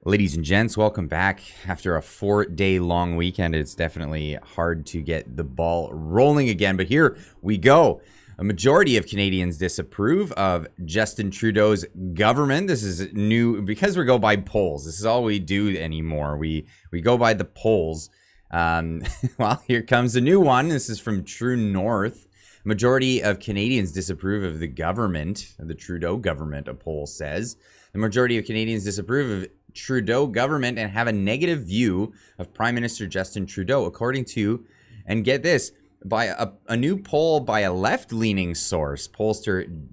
Ladies and gents, welcome back. After a 4-day long weekend, it's definitely hard to get the ball rolling again, but here we go. A majority of Canadians disapprove of Justin Trudeau's government. This is new because we go by polls. This is all we do anymore. We go by the polls. Well, here comes a new one. This is from True North. Majority of Canadians disapprove of the government, the Trudeau government, a poll says. The majority of Canadians disapprove of Trudeau government and have a negative view of Prime Minister Justin Trudeau, according to, and get this, by a new poll by a left-leaning source, pollster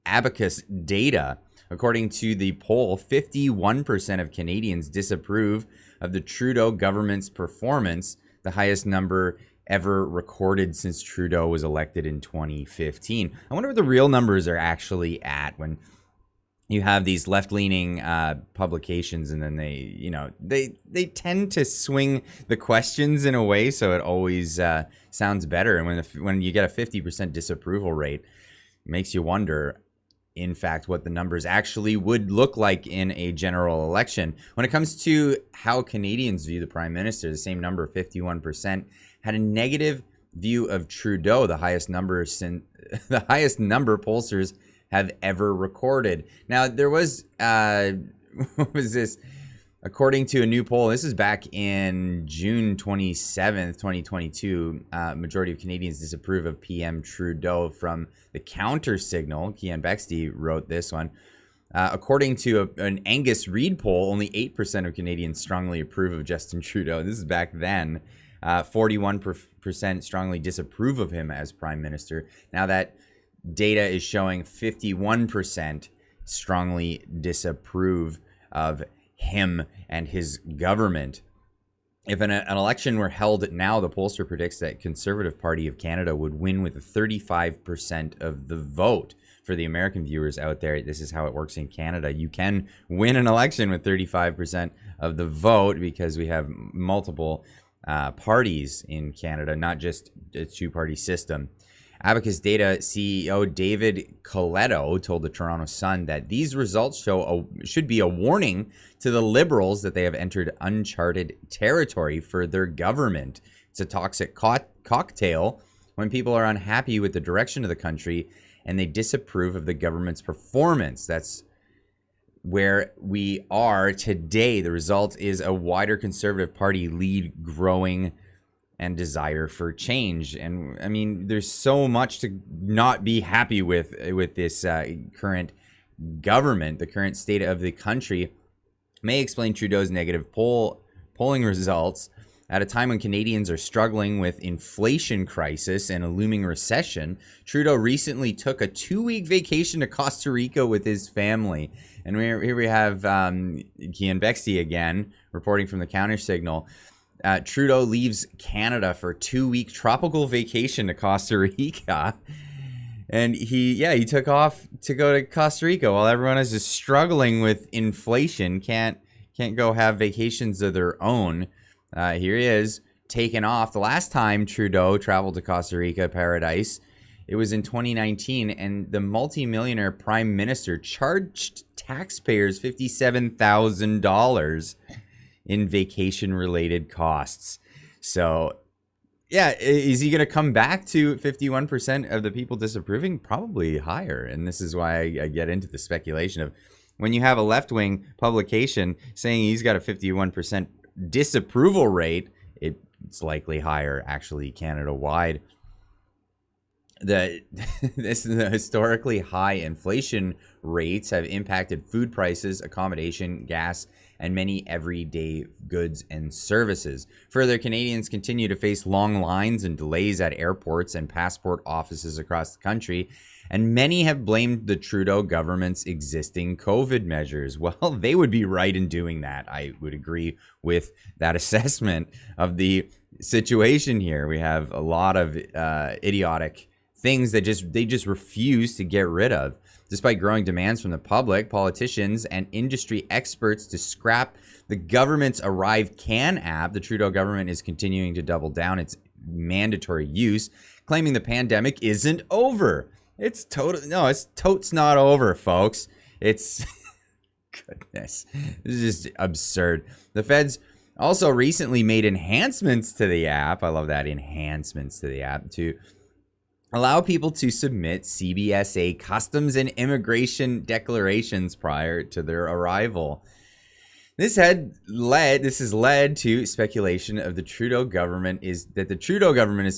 Abacus Data. According to the poll, 51% of Canadians disapprove of the Trudeau government's performance, the highest number ever recorded since Trudeau was elected in 2015. I wonder what the real numbers are actually at when you have these left-leaning publications, and then they tend to swing the questions in a way so it always sounds better. And when you get a 50% disapproval rate, it makes you wonder, in fact, what the numbers actually would look like in a general election. When it comes to how Canadians view the Prime Minister, the same number, 51%, had a negative view of Trudeau, the highest number pollsters have ever recorded. Now, there was, what was this? According to a new poll, this is back in June 27th, 2022, majority of Canadians disapprove of PM Trudeau from the Counter Signal. Kian Bexty wrote this one. According to an Angus Reid poll, only 8% of Canadians strongly approve of Justin Trudeau. This is back then. 41% strongly disapprove of him as Prime Minister. Now that data is showing 51% strongly disapprove of him and his government. If an election were held now, the pollster predicts that Conservative Party of Canada would win with 35% of the vote. For the American viewers out there, this is how it works in Canada. You can win an election with 35% of the vote because we have multiple parties in Canada, not just a two-party system. Abacus Data CEO David Coletto told the Toronto Sun that these results should be a warning to the Liberals that they have entered uncharted territory for their government. It's a toxic cocktail when people are unhappy with the direction of the country and they disapprove of the government's performance. That's where we are today. The result is a wider Conservative Party lead growing and desire for change. And I mean, there's so much to not be happy with this current government. The current state of the country may explain Trudeau's negative polling results at a time when Canadians are struggling with inflation crisis and a looming recession. Trudeau recently took a 2-week vacation to Costa Rica with his family. And here we have Kian Bexty again reporting from the Counter Signal. Trudeau leaves Canada for a 2-week tropical vacation to Costa Rica. And he took off to go to Costa Rica while everyone is just struggling with inflation, can't go have vacations of their own. Here he is, taken off. The last time Trudeau traveled to Costa Rica paradise, it was in 2019, and the multimillionaire Prime Minister charged taxpayers $57,000 in vacation-related costs. So, yeah, is he going to come back to 51% of the people disapproving? Probably higher. And this is why I get into the speculation of when you have a left-wing publication saying he's got a 51% disapproval rate, it's likely higher, actually, Canada-wide. The historically high inflation rates have impacted food prices, accommodation, gas, and many everyday goods and services. Further, Canadians continue to face long lines and delays at airports and passport offices across the country, and many have blamed the Trudeau government's existing COVID measures. Well, they would be right in doing that. I would agree with that assessment of the situation here. We have a lot of idiotic things that they just refuse to get rid of. Despite growing demands from the public, politicians, and industry experts to scrap the government's Arrive Can app, the Trudeau government is continuing to double down its mandatory use, claiming the pandemic isn't over. It's totes not over, folks. It's Goodness, this is just absurd. The feds also recently made enhancements to the app. I love that, enhancements to the app, to allow people to submit CBSA customs and immigration declarations prior to their arrival. This has led to speculation of the Trudeau government is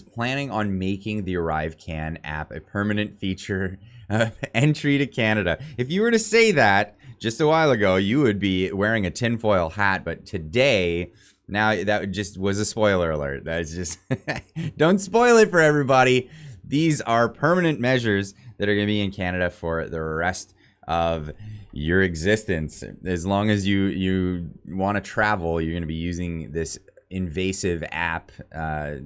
planning on making the ArriveCan app a permanent feature of entry to Canada. If you were to say that just a while ago, you would be wearing a tinfoil hat, but today, now that just was a spoiler alert. That's just, don't spoil it for everybody. These are permanent measures that are going to be in Canada for the rest of your existence. As long as you want to travel, you're going to be using this invasive app I've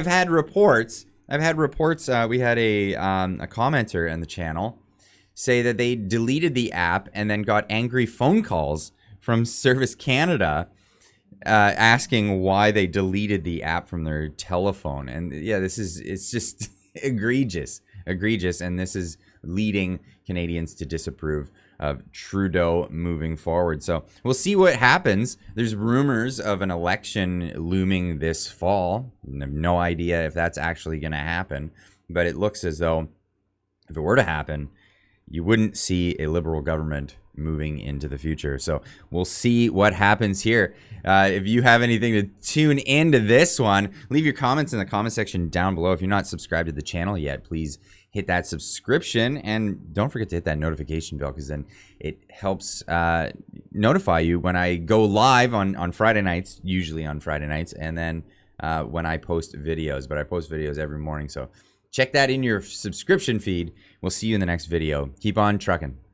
had reports. We had a commenter on the channel say that they deleted the app and then got angry phone calls from Service Canada asking why they deleted the app from their telephone. And yeah, it's just egregious, and this is leading Canadians to disapprove of Trudeau moving forward. So we'll see what happens. There's rumors of an election looming this fall. I have no idea if that's actually going to happen, but it looks as though if it were to happen, you wouldn't see a Liberal government moving into the future. So we'll see what happens here. If you have anything to tune into this one, leave your comments in the comment section down below. If you're not subscribed to the channel yet, please hit that subscription, and don't forget to hit that notification bell, because then it helps notify you when I go live on Friday nights, usually on Friday nights, and then when I post videos. But I post videos every morning, so check that in your subscription feed. We'll see you in the next video. Keep on trucking.